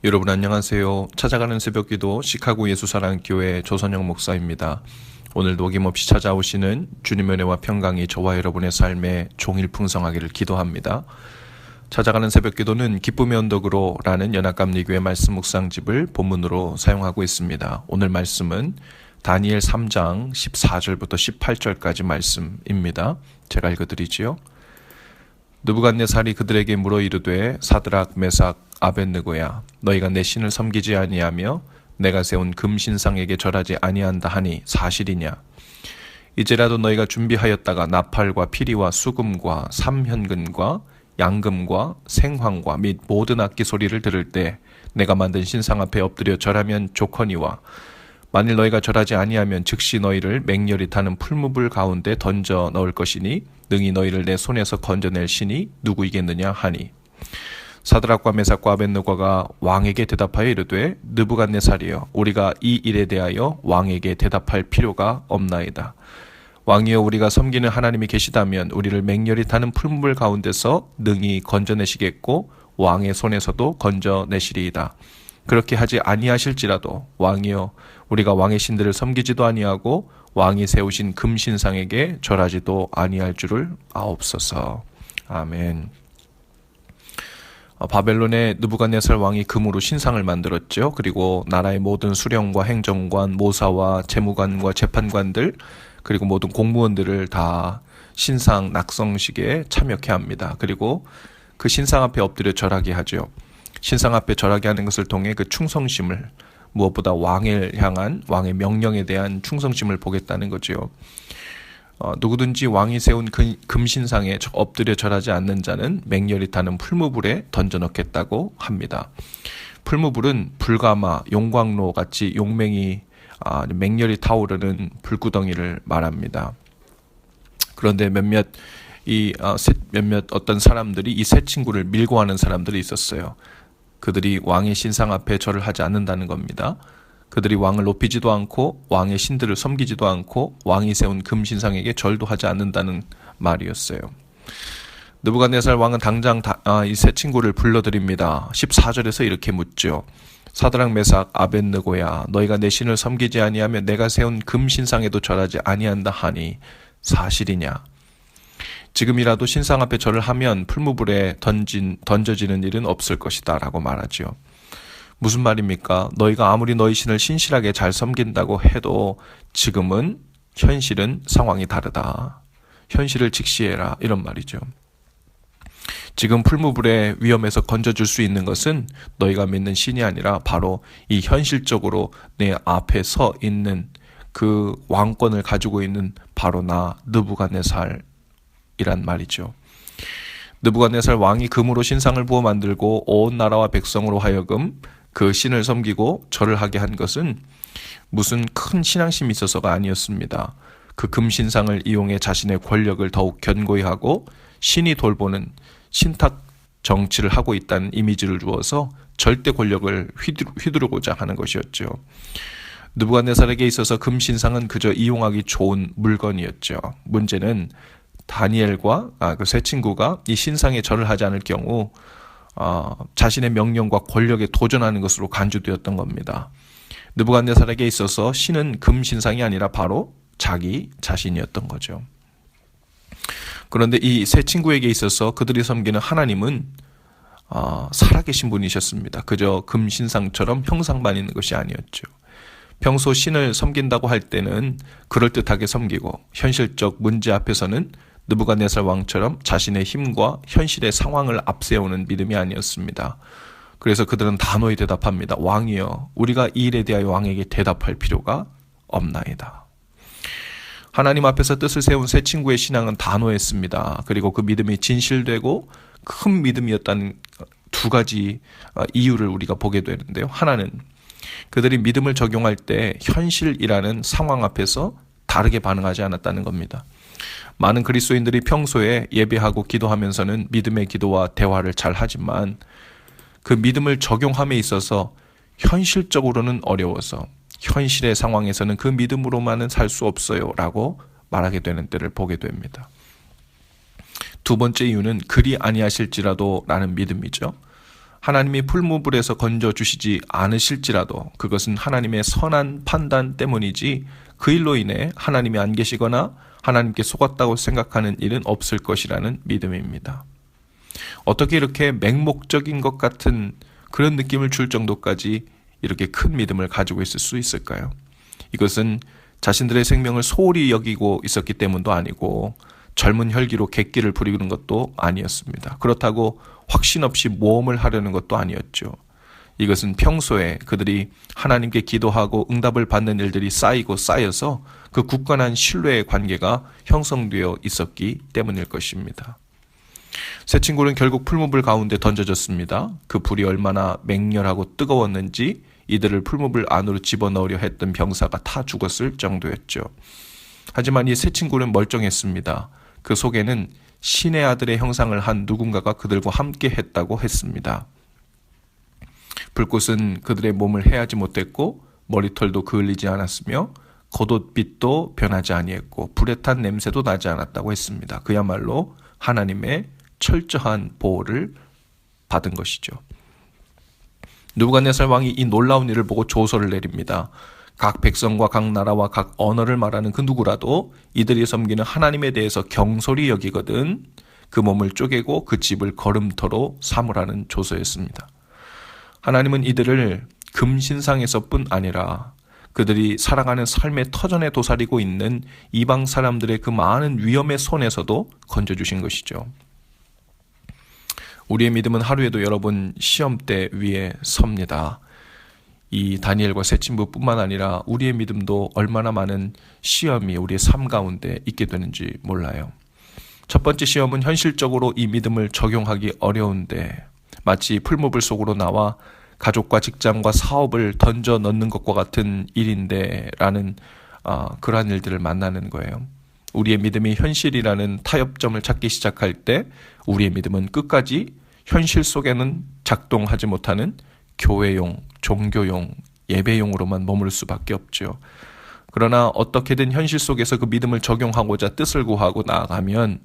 여러분 안녕하세요. 찾아가는 새벽기도 시카고 예수사랑교회 조선영 목사입니다. 오늘도 어김없이 찾아오시는 주님의 은혜와 평강이 저와 여러분의 삶에 종일 풍성하기를 기도합니다. 찾아가는 새벽기도는 기쁨의 언덕으로 라는 연합감리교회 말씀 묵상집을 본문으로 사용하고 있습니다. 오늘 말씀은 다니엘 3장 14절부터 18절까지 말씀입니다. 제가 읽어드리지요. 느부갓네살이 그들에게 물어 이르되 사드락 메삭 아벳느고야 너희가 내 신을 섬기지 아니하며 내가 세운 금신상에게 절하지 아니한다 하니 사실이냐. 이제라도 너희가 준비하였다가 나팔과 피리와 수금과 삼현금과 양금과 생황과 및 모든 악기 소리를 들을 때 내가 만든 신상 앞에 엎드려 절하면 좋거니와 만일 너희가 절하지 아니하면 즉시 너희를 맹렬히 타는 풀무불 가운데 던져 넣을 것이니 능히 너희를 내 손에서 건져낼 신이 누구이겠느냐 하니 사드락과 메삭과 아벳느고가 왕에게 대답하여 이르되 느부갓네살이여 우리가 이 일에 대하여 왕에게 대답할 필요가 없나이다. 왕이여 우리가 섬기는 하나님이 계시다면 우리를 맹렬히 타는 풀무불 가운데서 능히 건져내시겠고 왕의 손에서도 건져내시리이다. 그렇게 하지 아니하실지라도 왕이여 우리가 왕의 신들을 섬기지도 아니하고 왕이 세우신 금신상에게 절하지도 아니할 줄을 아옵소서. 아멘. 바벨론의 느부갓네살 왕이 금으로 신상을 만들었죠. 그리고 나라의 모든 수령과 행정관, 모사와 재무관과 재판관들 그리고 모든 공무원들을 다 신상 낙성식에 참여케 합니다. 그리고 그 신상 앞에 엎드려 절하게 하죠. 신상 앞에 절하게 하는 것을 통해 그 충성심을 무엇보다 왕을 향한 왕의 명령에 대한 충성심을 보겠다는 거죠. 누구든지 왕이 세운 금신상에 엎드려 절하지 않는 자는 맹렬히 타는 풀무불에 던져넣겠다고 합니다. 풀무불은 불가마, 용광로 같이 용맹이 맹렬히 타오르는 불구덩이를 말합니다. 그런데 몇몇 어떤 사람들이 이 세 친구를 밀고 하는 사람들이 있었어요. 그들이 왕의 신상 앞에 절을 하지 않는다는 겁니다. 그들이 왕을 높이지도 않고 왕의 신들을 섬기지도 않고 왕이 세운 금신상에게 절도 하지 않는다는 말이었어요. 느부갓네살 왕은 당장 이 세 친구를 불러들입니다. 14절에서 이렇게 묻죠. 사드락 메삭 아벳느고야 너희가 내 신을 섬기지 아니하면 내가 세운 금신상에도 절하지 아니한다 하니 사실이냐. 지금이라도 신상 앞에 절을 하면 풀무불에 던져지는 일은 없을 것이다 라고 말하죠. 무슨 말입니까? 너희가 아무리 너희 신을 신실하게 잘 섬긴다고 해도 지금은 현실은 상황이 다르다. 현실을 직시해라 이런 말이죠. 지금 풀무불의 위험에서 건져줄 수 있는 것은 너희가 믿는 신이 아니라 바로 이 현실적으로 내 앞에 서 있는 그 왕권을 가지고 있는 바로 나 느부갓네살 이란 말이죠. 느부갓네살 왕이 금으로 신상을 부어 만들고 온 나라와 백성으로 하여금 그 신을 섬기고 절을 하게 한 것은 무슨 큰 신앙심이 있어서가 아니었습니다. 그 금신상을 이용해 자신의 권력을 더욱 견고히 하고 신이 돌보는 신탁 정치를 하고 있다는 이미지를 주어서 절대 권력을 휘두르고자 하는 것이었죠. 느부갓네살에게 있어서 금신상은 그저 이용하기 좋은 물건이었죠. 문제는 다니엘과 그 세 친구가 이 신상에 절을 하지 않을 경우 자신의 명령과 권력에 도전하는 것으로 간주되었던 겁니다. 느부갓네살에게 있어서 신은 금신상이 아니라 바로 자기 자신이었던 거죠. 그런데 이 세 친구에게 있어서 그들이 섬기는 하나님은 살아계신 분이셨습니다. 그저 금신상처럼 형상만 있는 것이 아니었죠. 평소 신을 섬긴다고 할 때는 그럴듯하게 섬기고 현실적 문제 앞에서는 느부갓네살 왕처럼 자신의 힘과 현실의 상황을 앞세우는 믿음이 아니었습니다. 그래서 그들은 단호히 대답합니다. 왕이여 우리가 이 일에 대하여 왕에게 대답할 필요가 없나이다. 하나님 앞에서 뜻을 세운 세 친구의 신앙은 단호했습니다. 그리고 그 믿음이 진실되고 큰 믿음이었다는 두 가지 이유를 우리가 보게 되는데요. 하나는 그들이 믿음을 적용할 때 현실이라는 상황 앞에서 다르게 반응하지 않았다는 겁니다. 많은 그리스도인들이 평소에 예배하고 기도하면서는 믿음의 기도와 대화를 잘 하지만 그 믿음을 적용함에 있어서 현실적으로는 어려워서 현실의 상황에서는 그 믿음으로만은 살 수 없어요 라고 말하게 되는 때를 보게 됩니다. 두 번째 이유는 그리 아니하실지라도 라는 믿음이죠. 하나님이 풀무불에서 건져주시지 않으실지라도 그것은 하나님의 선한 판단 때문이지 그 일로 인해 하나님이 안 계시거나 하나님께 속았다고 생각하는 일은 없을 것이라는 믿음입니다. 어떻게 이렇게 맹목적인 것 같은 그런 느낌을 줄 정도까지 이렇게 큰 믿음을 가지고 있을 수 있을까요? 이것은 자신들의 생명을 소홀히 여기고 있었기 때문도 아니고 젊은 혈기로 객기를 부리는 것도 아니었습니다. 그렇다고 확신 없이 모험을 하려는 것도 아니었죠. 이것은 평소에 그들이 하나님께 기도하고 응답을 받는 일들이 쌓이고 쌓여서 그 굳건한 신뢰의 관계가 형성되어 있었기 때문일 것입니다. 세 친구는 결국 풀무불 가운데 던져졌습니다. 그 불이 얼마나 맹렬하고 뜨거웠는지 이들을 풀무불 안으로 집어넣으려 했던 병사가 다 죽었을 정도였죠. 하지만 이 세 친구는 멀쩡했습니다. 그 속에는 신의 아들의 형상을 한 누군가가 그들과 함께 했다고 했습니다. 불꽃은 그들의 몸을 해하지 못했고 머리털도 그을리지 않았으며 겉옷빛도 변하지 아니했고 불에 탄 냄새도 나지 않았다고 했습니다. 그야말로 하나님의 철저한 보호를 받은 것이죠. 느부갓네살 왕이 이 놀라운 일을 보고 조서를 내립니다. 각 백성과 각 나라와 각 언어를 말하는 그 누구라도 이들이 섬기는 하나님에 대해서 경솔히 여기거든 그 몸을 쪼개고 그 집을 걸음터로 삼으라는 조서였습니다. 하나님은 이들을 금신상에서뿐 아니라 그들이 살아가는 삶의 터전에 도사리고 있는 이방 사람들의 그 많은 위험의 손에서도 건져주신 것이죠. 우리의 믿음은 하루에도 여러분 시험대 위에 섭니다. 이 다니엘과 세 친구뿐만 아니라 우리의 믿음도 얼마나 많은 시험이 우리의 삶 가운데 있게 되는지 몰라요. 첫 번째 시험은 현실적으로 이 믿음을 적용하기 어려운데 마치 풀무불 속으로 나와 가족과 직장과 사업을 던져 넣는 것과 같은 일인데 라는 그러한 일들을 만나는 거예요. 우리의 믿음이 현실이라는 타협점을 찾기 시작할 때 우리의 믿음은 끝까지 현실 속에는 작동하지 못하는 교회용, 종교용, 예배용으로만 머무를 수밖에 없죠. 그러나 어떻게든 현실 속에서 그 믿음을 적용하고자 뜻을 구하고 나아가면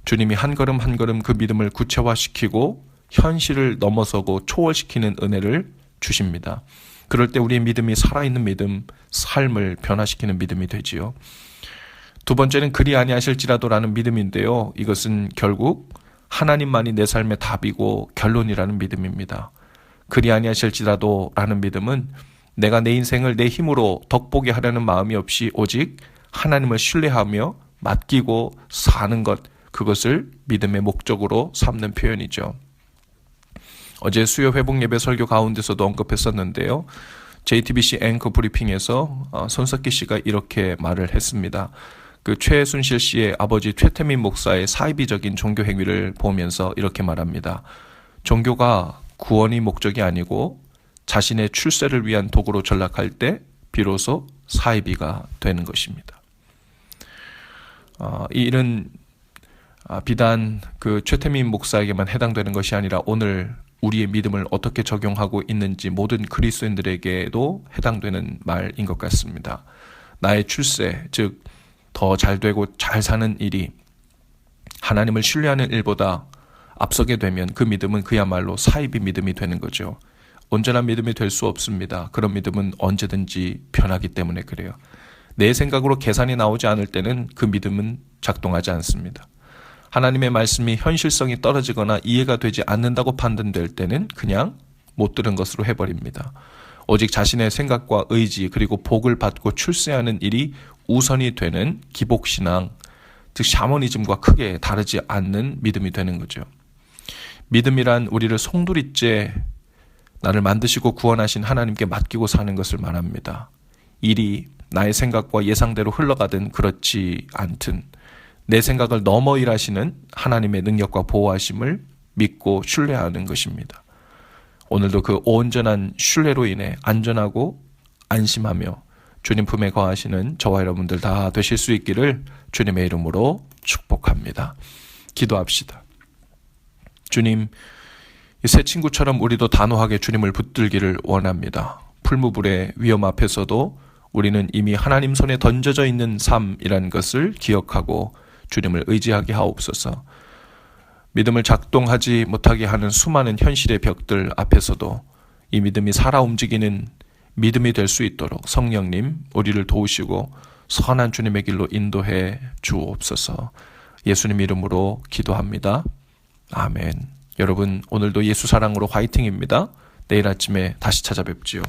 주님이 한 걸음 한 걸음 그 믿음을 구체화시키고 현실을 넘어서고 초월시키는 은혜를 주십니다. 그럴 때 우리의 믿음이 살아있는 믿음, 삶을 변화시키는 믿음이 되지요. 두 번째는 그리 아니하실지라도라는 믿음인데요. 이것은 결국 하나님만이 내 삶의 답이고 결론이라는 믿음입니다. 그리 아니하실지라도라는 믿음은 내가 내 인생을 내 힘으로 덕보게 하려는 마음이 없이 오직 하나님을 신뢰하며 맡기고 사는 것, 그것을 믿음의 목적으로 삼는 표현이죠. 어제 수요 회복 예배 설교 가운데서도 언급했었는데요. JTBC 앵커 브리핑에서 손석기 씨가 이렇게 말을 했습니다. 그 최순실 씨의 아버지 최태민 목사의 사이비적인 종교 행위를 보면서 이렇게 말합니다. 종교가 구원이 목적이 아니고 자신의 출세를 위한 도구로 전락할 때 비로소 사이비가 되는 것입니다. 이 일은 비단 그 최태민 목사에게만 해당되는 것이 아니라 오늘 우리의 믿음을 어떻게 적용하고 있는지 모든 그리스도인들에게도 해당되는 말인 것 같습니다. 나의 출세, 즉 더 잘되고 잘 사는 일이 하나님을 신뢰하는 일보다 앞서게 되면 그 믿음은 그야말로 사이비 믿음이 되는 거죠. 온전한 믿음이 될 수 없습니다. 그런 믿음은 언제든지 변하기 때문에 그래요. 내 생각으로 계산이 나오지 않을 때는 그 믿음은 작동하지 않습니다. 하나님의 말씀이 현실성이 떨어지거나 이해가 되지 않는다고 판단될 때는 그냥 못 들은 것으로 해버립니다. 오직 자신의 생각과 의지 그리고 복을 받고 출세하는 일이 우선이 되는 기복신앙, 즉 샤머니즘과 크게 다르지 않는 믿음이 되는 거죠. 믿음이란 우리를 송두리째 나를 만드시고 구원하신 하나님께 맡기고 사는 것을 말합니다. 일이 나의 생각과 예상대로 흘러가든 그렇지 않든 내 생각을 넘어 일하시는 하나님의 능력과 보호하심을 믿고 신뢰하는 것입니다. 오늘도 그 온전한 신뢰로 인해 안전하고 안심하며 주님 품에 거하시는 저와 여러분들 다 되실 수 있기를 주님의 이름으로 축복합니다. 기도합시다. 주님, 이 세 친구처럼 우리도 단호하게 주님을 붙들기를 원합니다. 풀무불의 위험 앞에서도 우리는 이미 하나님 손에 던져져 있는 삶이라는 것을 기억하고 주님을 의지하게 하옵소서. 믿음을 작동하지 못하게 하는 수많은 현실의 벽들 앞에서도 이 믿음이 살아 움직이는 믿음이 될 수 있도록 성령님 우리를 도우시고 선한 주님의 길로 인도해 주옵소서. 예수님 이름으로 기도합니다. 아멘. 여러분 오늘도 예수 사랑으로 화이팅입니다. 내일 아침에 다시 찾아뵙지요.